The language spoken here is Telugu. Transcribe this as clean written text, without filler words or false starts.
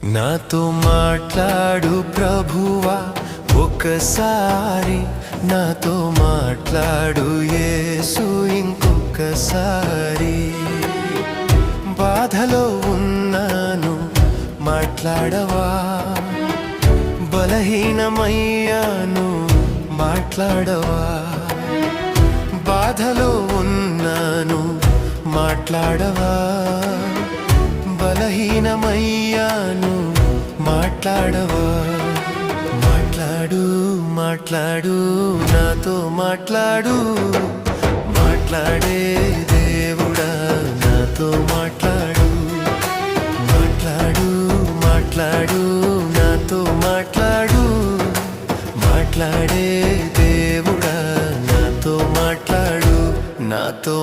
నాతో మాట్లాడు ప్రభువా, ఒకసారి నాతో మాట్లాడు యేసు ఇంకొకసారి. బాధలో ఉన్నాను మాట్లాడవా, బలహీనమయ్యాను మాట్లాడవా. బాధలో ఉన్నాను మాట్లాడవా, బలహీనమయ్యాను మాట్లాడవా. మాట్లాడు మాట్లాడు నాతో మాట్లాడు, మాట్లాడే దేవుడా నాతో మాట్లాడు. మాట్లాడు మాట్లాడు నాతో మాట్లాడు, మాట్లాడే దేవుడా నాతో మాట్లాడు. నాతో